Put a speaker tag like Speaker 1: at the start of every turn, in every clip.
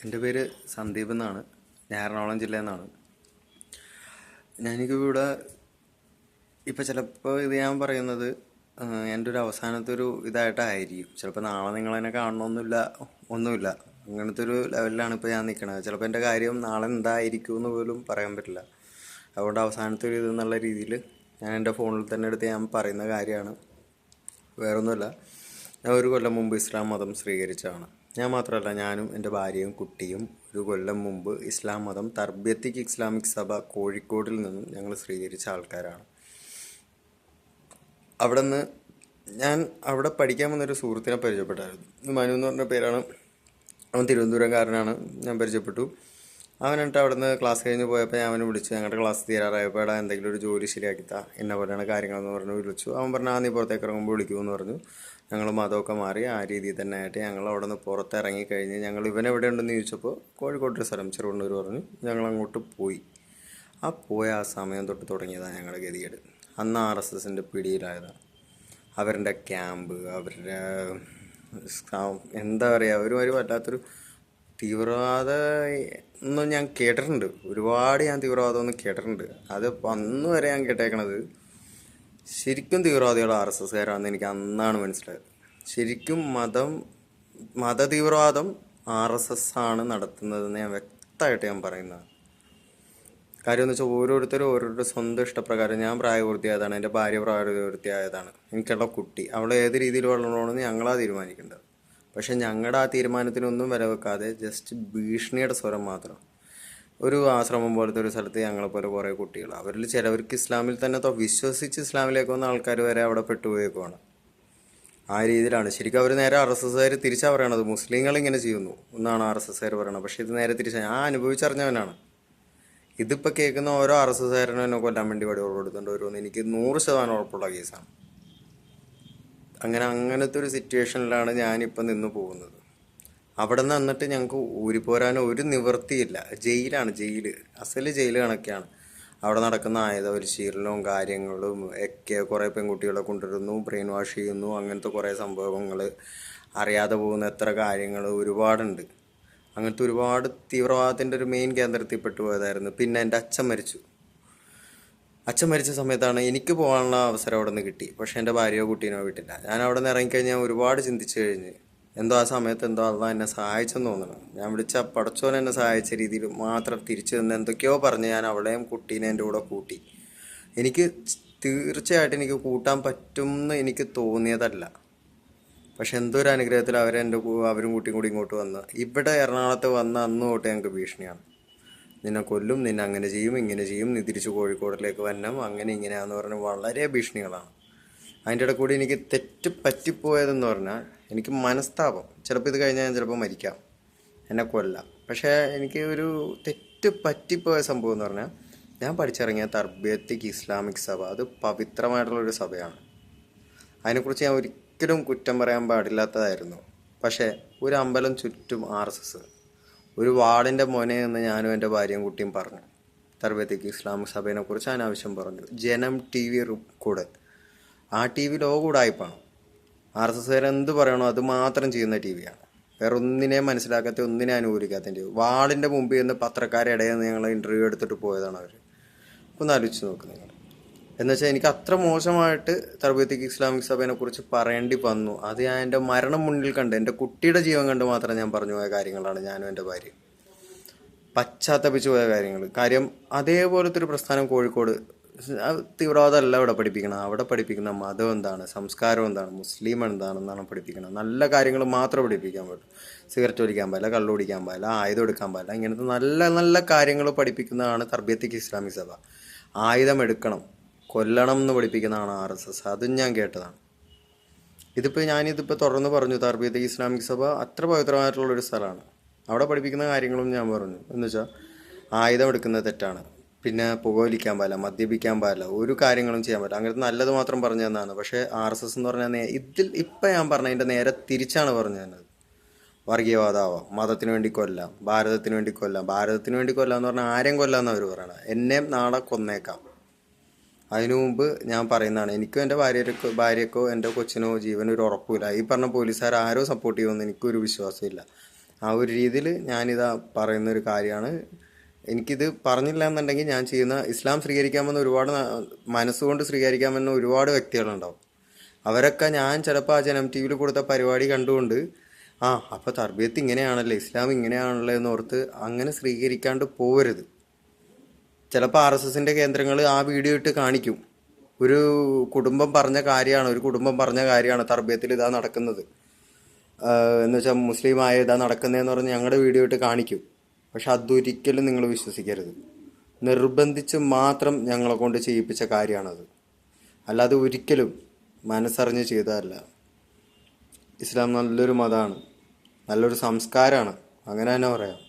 Speaker 1: എൻ്റെ പേര് സന്ദീപ് എന്നാണ്. ഞാൻ എറണാകുളം ജില്ലയിൽ നിന്നാണ്. ഞാനിവിടെ ഇപ്പം ചിലപ്പോൾ ഇത് ഞാൻ പറയുന്നത് എൻ്റെ ഒരു അവസാനത്തെ ഒരു ഇതായിട്ടായിരിക്കും. ചിലപ്പോൾ നാളെ നിങ്ങളെന്നെ കാണണമെന്നില്ല, ഒന്നുമില്ല. അങ്ങനത്തെ ഒരു ലെവലിലാണ് ഇപ്പോൾ ഞാൻ നിൽക്കുന്നത്. ചിലപ്പോൾ എൻ്റെ കാര്യം നാളെ എന്തായിരിക്കും എന്ന് പോലും പറയാൻ പറ്റില്ല. അതുകൊണ്ട് അവസാനത്തെ ഒരു ഇതെന്നുള്ള രീതിയിൽ ഞാൻ എൻ്റെ ഫോണിൽ തന്നെ എടുത്ത് ഞാൻ പറയുന്ന കാര്യമാണ്. വേറൊന്നുമില്ല. ഞാൻ ഒരു കൊല്ലം മുമ്പ് ഇസ്ലാം മതം സ്വീകരിച്ചതാണ്. ഞാൻ മാത്രമല്ല, ഞാനും എൻ്റെ ഭാര്യയും കുട്ടിയും ഒരു കൊല്ലം മുമ്പ് ഇസ്ലാം മതം തർബിയത്തിക് ഇസ്ലാമിക് സഭ കോഴിക്കോടിൽ നിന്നും ഞങ്ങൾ സ്വീകരിച്ച ആൾക്കാരാണ്. അവിടെ നിന്ന് ഞാൻ അവിടെ പഠിക്കാൻ വന്നൊരു സുഹൃത്തിനെ പരിചയപ്പെട്ടായിരുന്നു. മനു എന്ന് പറഞ്ഞ പേരാണ്. അവൻ തിരുവനന്തപുരംകാരനാണ്. ഞാൻ പരിചയപ്പെട്ടു. അവനിട്ട് അവിടെ നിന്ന് ക്ലാസ് കഴിഞ്ഞ് പോയപ്പോൾ ഞാൻ അവനെ വിളിച്ചു. ഞങ്ങളുടെ ക്ലാസ് തീരാറായപ്പോൾ എടാ എന്തെങ്കിലും ഒരു ജോലി ശരിയാക്കിത്താ, എന്നെ പോലെയാണ് കാര്യങ്ങളെന്ന് പറഞ്ഞ് വിളിച്ചു. അവൻ പറഞ്ഞു നീ പുറത്തേക്ക് ഇറങ്ങുമ്പോൾ വിളിക്കുമെന്ന് പറഞ്ഞു. ഞങ്ങൾ മതമൊക്കെ മാറി ആ രീതിയിൽ തന്നെ ആയിട്ട് ഞങ്ങൾ അവിടെ നിന്ന് പുറത്തിറങ്ങി കഴിഞ്ഞ് ഞങ്ങൾ ഇവനെവിടെ ഉണ്ടെന്ന് ചോദിച്ചപ്പോൾ കോഴിക്കോട്ടൊരു സ്ഥലം ചെറുവണ്ണൂർ പറഞ്ഞു. ഞങ്ങൾ അങ്ങോട്ട് പോയി. പോയ ആ സമയം തൊട്ട് തുടങ്ങിയതാണ് ഞങ്ങളുടെ ഗതികേട്. അന്ന് RSSൻ്റെ പിടിയിലായതാണ്. അവരുടെ ക്യാമ്പ്, അവരുടെ എന്താ പറയുക, ഒരു വല്ലാത്തൊരു തീവ്രവാദ ഒന്നും ഞാൻ കേട്ടിട്ടുണ്ട്. ഒരുപാട് ഞാൻ തീവ്രവാദമൊന്നും കേട്ടിട്ടുണ്ട്. അത് അന്ന് വരെ ഞാൻ കേട്ടേക്കണത് ശരിക്കും തീവ്രവാദികൾ RSSകാരാണെന്ന് എനിക്ക് അന്നാണ് മനസ്സിലായത്. ശരിക്കും മത തീവ്രവാദം RSS ആണ് നടത്തുന്നതെന്ന് ഞാൻ വ്യക്തമായിട്ട് ഞാൻ പറയുന്നതാണ്. കാര്യം എന്ന് വെച്ചാൽ ഓരോരുത്തരുടെ സ്വന്തം ഇഷ്ടപ്രകാരം. ഞാൻ പ്രായപൂർത്തിയായതാണ്, എൻ്റെ ഭാര്യ പ്രായപൂർത്തിയായതാണ്, എനിക്കുള്ള കുട്ടി അവൾ ഏത് രീതിയിൽ വളരണമെന്ന് ഞങ്ങളാ തീരുമാനിക്കേണ്ടത്. പക്ഷെ ഞങ്ങളുടെ ആ തീരുമാനത്തിനൊന്നും വില വെക്കാതെ ജസ്റ്റ് ഭീഷണിയുടെ സ്വരം മാത്രം. ഒരു ആശ്രമം പോലത്തെ ഒരു സ്ഥലത്ത് ഞങ്ങളെപ്പോലെ കുറേ കുട്ടികൾ, അവരിൽ ചിലവർക്ക് ഇസ്ലാമിൽ തന്നെ വിശ്വസിച്ച് ഇസ്ലാമിലേക്ക് വന്ന ആൾക്കാർ വരെ അവിടെ പെട്ടുപോയേക്കുവാണ്. ആ രീതിയിലാണ്. ശരിക്കും അവർ നേരെ RSSകാർ തിരിച്ചാണ് പറയണത്, മുസ്ലിങ്ങൾ ഇങ്ങനെ ചെയ്യുന്നു എന്നാണ് RSSകാർ പറയണത്. പക്ഷേ ഇത് നേരെ തിരിച്ചാണ്. ഞാൻ അനുഭവിച്ചറിഞ്ഞവനാണ്. ഇതിപ്പോൾ കേൾക്കുന്ന ഓരോ RSSകാരനും എന്നെ കൊല്ലാൻ വേണ്ടി വടിയോട് കൊടുത്തുകൊണ്ട് വരുമെന്ന് എനിക്ക് 100% ഉറപ്പുള്ള കേസാണ്. അങ്ങനത്തെ ഒരു സിറ്റുവേഷനിലാണ് ഞാനിപ്പോൾ നിന്ന് പോകുന്നത്. അവിടെ നിന്ന് എന്നിട്ട് ഞങ്ങൾക്ക് ഊരിപ്പോരാനോ ഒരു നിവൃത്തിയില്ല. ജയിലാണ്, അസല് ജയിൽ കണക്കെയാണ്. അവിടെ നടക്കുന്ന ആയുധ പരിശീലനവും കാര്യങ്ങളും ഒക്കെ. കുറേ പെൺകുട്ടികളെ കൊണ്ടുവരുന്നു, ബ്രെയിൻ വാഷ് ചെയ്യുന്നു, അങ്ങനത്തെ കുറേ സംഭവങ്ങൾ, അറിയാതെ പോകുന്ന എത്ര കാര്യങ്ങൾ ഒരുപാടുണ്ട്. അങ്ങനത്തെ ഒരുപാട് തീവ്രവാദത്തിൻ്റെ ഒരു മെയിൻ കേന്ദ്രത്തിൽ പെട്ടുപോയതായിരുന്നു. പിന്നെ എൻ്റെ അച്ഛൻ മരിച്ച സമയത്താണ് എനിക്ക് പോകാനുള്ള അവസരം അവിടെ നിന്ന് കിട്ടി. പക്ഷേ എൻ്റെ ഭാര്യയോ കുട്ടീനോ വിട്ടില്ല. ഞാൻ അവിടെ നിന്ന് ഇറങ്ങിക്കഴിഞ്ഞാൽ ഒരുപാട് ചിന്തിച്ചു കഴിഞ്ഞ് ആ സമയത്ത് അള്ളാഹ് എന്നെ സഹായിച്ചെന്ന് തോന്നണം. ഞാൻ വിളിച്ച പടച്ചോൻ എന്നെ സഹായിച്ച രീതിയിൽ മാത്രം തിരിച്ചു നിന്ന് എന്തൊക്കെയോ പറഞ്ഞ് ഞാൻ അവളെയും കുട്ടീനെ എൻ്റെ കൂടെ കൂട്ടി. എനിക്ക് തീർച്ചയായിട്ടും എനിക്ക് കൂട്ടാൻ പറ്റുമെന്ന് എനിക്ക് തോന്നിയതല്ല. പക്ഷെ എന്തോ ഒരു അനുഗ്രഹത്തിൽ അവരും കുട്ടിയും കൂടി ഇങ്ങോട്ട് വന്ന് ഇവിടെ എറണാകുളത്ത് വന്ന് അന്ന് തൊട്ട് ഞങ്ങൾക്ക് ഭീഷണിയാണ്. നിന്നെ കൊല്ലും, നിന്നെ അങ്ങനെ ചെയ്യും, ഇങ്ങനെ ചെയ്യും, നീ തിരിച്ച് കോഴിക്കോടിലേക്ക് വരണം, അങ്ങനെ ഇങ്ങനെയാന്ന് പറഞ്ഞ് വളരെ ഭീഷണികളാണ്. അതിൻ്റെ ഇടയിൽ കൂടി എനിക്ക് തെറ്റ് പറ്റിപ്പോയതെന്ന് പറഞ്ഞാൽ എനിക്ക് മനസ്താപം. ചിലപ്പോൾ ഇത് കഴിഞ്ഞാൽ ഞാൻ ചിലപ്പോൾ മരിക്കാം, എന്നെ കൊല്ലാം. പക്ഷേ എനിക്ക് ഒരു തെറ്റ് പറ്റിപ്പോയ സംഭവം എന്ന് പറഞ്ഞാൽ ഞാൻ പഠിച്ചിറങ്ങിയ തർബിയത്തിക് ഇസ്ലാമിക് സഭ അത് പവിത്രമായിട്ടുള്ളൊരു സഭയാണ്. അതിനെക്കുറിച്ച് ഞാൻ ഒരിക്കലും കുറ്റം പറയാൻ പാടില്ലാത്തതായിരുന്നു. പക്ഷേ ഒരു അമ്പലം ചുറ്റും RSS, ഒരു വാർഡിൻ്റെ മോനെ എന്ന് ഞാനും എൻ്റെ ഭാര്യയും കുട്ടിയും പറഞ്ഞു. തർബിയത്തിക് ഇസ്ലാമിക് സഭയെ കുറിച്ച് അനാവശ്യം പറഞ്ഞു. ജനം TV കൂടെ, ആ TV ലോകൂടായ്പാണ്. RSSകാർ എന്ത് പറയണോ അത് മാത്രം ചെയ്യുന്ന TVയാണ്. വേറെ ഒന്നിനെയും മനസ്സിലാക്കാത്ത, ഒന്നിനെ അനുകൂലിക്കാത്ത TV. വാർഡിൻ്റെ മുമ്പിൽ നിന്ന് പത്രക്കാരെ ഇടയിൽ നിന്ന് ഞങ്ങൾ ഇൻ്റർവ്യൂ എടുത്തിട്ട് പോയതാണ് അവർ. ഒന്ന് ആലോചിച്ച് നോക്ക് നിങ്ങൾ. എന്നുവെച്ചാൽ എനിക്ക് അത്ര മോശമായിട്ട് തർബിയത്തിക് ഇസ്ലാമിക് സഭയെ കുറിച്ച് പറയേണ്ടി വന്നു. അത് ഞാൻ എൻ്റെ മരണം മുന്നിൽ കണ്ട്, എൻ്റെ കുട്ടിയുടെ ജീവൻ കണ്ട് മാത്രം ഞാൻ പറഞ്ഞു പോയ കാര്യങ്ങളാണ്. ഞാനും എൻ്റെ ഭാര്യ പശ്ചാത്തപിച്ചു പോയ കാര്യം അതേപോലത്തെ ഒരു പ്രസ്ഥാനം കോഴിക്കോട്. തീവ്രവാദമല്ല അവിടെ പഠിപ്പിക്കണം. അവിടെ പഠിപ്പിക്കുന്ന മതം എന്താണ്, സംസ്കാരം എന്താണ്, മുസ്ലിം എന്താണെന്നാണ് പഠിപ്പിക്കണം. നല്ല കാര്യങ്ങൾ മാത്രമേ പഠിപ്പിക്കാൻ പറ്റൂ. സിഗരറ്റ് വലിക്കാൻ പാടില്ല, കള്ളു കുടിക്കാൻ പാടില്ല, ആയുധം എടുക്കാൻ പാടില്ല, ഇങ്ങനത്തെ നല്ല നല്ല കാര്യങ്ങൾ പഠിപ്പിക്കുന്നതാണ് തർബിയത്തിക് ഇസ്ലാമിക് സഭ. ആയുധം എടുക്കണം, കൊല്ലണം എന്ന് പഠിപ്പിക്കുന്നതാണ് RSS. അതും ഞാൻ കേട്ടതാണ്. ഞാനിതിപ്പോൾ തുറന്ന് പറഞ്ഞു, തർബിയത്തിക് ഇസ്ലാമിക് സഭ അത്ര പവിത്രമായിട്ടുള്ളൊരു സ്ഥലമാണ്. അവിടെ പഠിപ്പിക്കുന്ന കാര്യങ്ങളും ഞാൻ പറഞ്ഞു. എന്ന് വെച്ചാൽ ആയുധം എടുക്കുന്നത് തെറ്റാണ്, പിന്നെ പുകവലിക്കാൻ പാടില്ല, മദ്യപിക്കാൻ പാടില്ല, ഒരു കാര്യങ്ങളും ചെയ്യാൻ പാടില്ല. അങ്ങനത്തെ നല്ലത് മാത്രം പറഞ്ഞു തന്നതാണ്. പക്ഷേ RSS എന്ന് പറഞ്ഞാൽ ഇപ്പം ഞാൻ പറഞ്ഞതിൻ്റെ നേരെ തിരിച്ചാണ് പറഞ്ഞു തന്നത്. വർഗീയവാദമാവാം, മതത്തിന് വേണ്ടി കൊല്ലാം, ഭാരതത്തിന് വേണ്ടി കൊല്ലാം എന്ന് പറഞ്ഞാൽ ആരെയും കൊല്ലാമെന്ന് അവർ പറയണം. എന്നെയും നാളെ കൊന്നേക്കാം. അതിനു മുമ്പ് ഞാൻ പറയുന്നതാണ്, എനിക്കോ എൻ്റെ ഭാര്യക്കോ എൻ്റെ കൊച്ചിനോ ജീവനൊരു ഉറപ്പില്ല. ഈ പറഞ്ഞ പോലീസുകാർ ആരോ സപ്പോർട്ട് ചെയ്യുമെന്ന് എനിക്കൊരു വിശ്വാസമില്ല. ആ ഒരു രീതിയിൽ ഞാനിതാ പറയുന്നൊരു കാര്യമാണ്. എനിക്കിത് പറഞ്ഞില്ല എന്നുണ്ടെങ്കിൽ ഞാൻ ചെയ്യുന്ന ഇസ്ലാം സ്വീകരിക്കാമെന്ന് ഒരുപാട് മനസ്സുകൊണ്ട് സ്വീകരിക്കാമെന്ന ഒരുപാട് വ്യക്തികളുണ്ടാവും. അവരൊക്കെ ഞാൻ ചിലപ്പോൾ ആ ജനം ടി വിയിൽ കൊടുത്ത പരിപാടി കണ്ടുകൊണ്ട് അപ്പോൾ തർബീയത്ത് ഇങ്ങനെയാണല്ലേ, ഇസ്ലാം ഇങ്ങനെയാണല്ലേ എന്നോർത്ത് അങ്ങനെ സ്വീകരിക്കാണ്ട് പോകരുത്. ചിലപ്പോൾ RSSൻ്റെ കേന്ദ്രങ്ങൾ ആ വീഡിയോ ഇട്ട് കാണിക്കും. ഒരു കുടുംബം പറഞ്ഞ കാര്യമാണ് തർബീയത്തിൽ ഇതാ നടക്കുന്നത്, എന്ന് വെച്ചാൽ മുസ്ലിമായ ഇതാ നടക്കുന്നതെന്ന് പറഞ്ഞ് ഞങ്ങളുടെ വീഡിയോ ഇട്ട് കാണിക്കും. പക്ഷെ അതൊരിക്കലും നിങ്ങൾ വിശ്വസിക്കരുത്. നിർബന്ധിച്ച് മാത്രം ഞങ്ങളെ കൊണ്ട് ചെയ്യിപ്പിച്ച കാര്യമാണത്. അല്ലാതെ ഒരിക്കലും മനസ്സറിഞ്ഞ് ചെയ്തതല്ല. ഇസ്ലാം നല്ലൊരു മതമാണ്, നല്ലൊരു സംസ്കാരമാണ്, അങ്ങനെ തന്നെ പറയാം.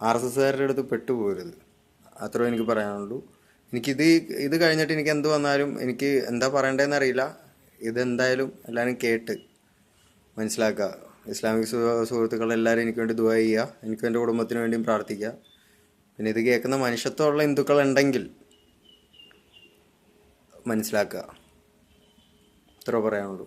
Speaker 1: RSSകാരുടെ അടുത്ത് പെട്ടുപോകരുത്, അത്രേ എനിക്ക് പറയാനുള്ളൂ. ഇത് കഴിഞ്ഞിട്ട് എനിക്ക് എന്ത് വന്നാലും എനിക്ക് എന്താ പറയേണ്ടതെന്ന് അറിയില്ല. ഇതെന്തായാലും എല്ലാവരും കേട്ട് മനസ്സിലാക്കുക. ഇസ്ലാമിക് സുഹൃത്തുക്കളെല്ലാവരും എനിക്ക് വേണ്ടി ദുആ ചെയ്യുക, എനിക്കും എൻ്റെ കുടുംബത്തിന് വേണ്ടിയും പ്രാർത്ഥിക്കുക. പിന്നെ ഇത് കേൾക്കുന്ന മനുഷ്യത്വമുള്ള ഹിന്ദുക്കളുണ്ടെങ്കിൽ മനസ്സിലാക്കുക. ഇത്ര പറയാനുള്ളൂ.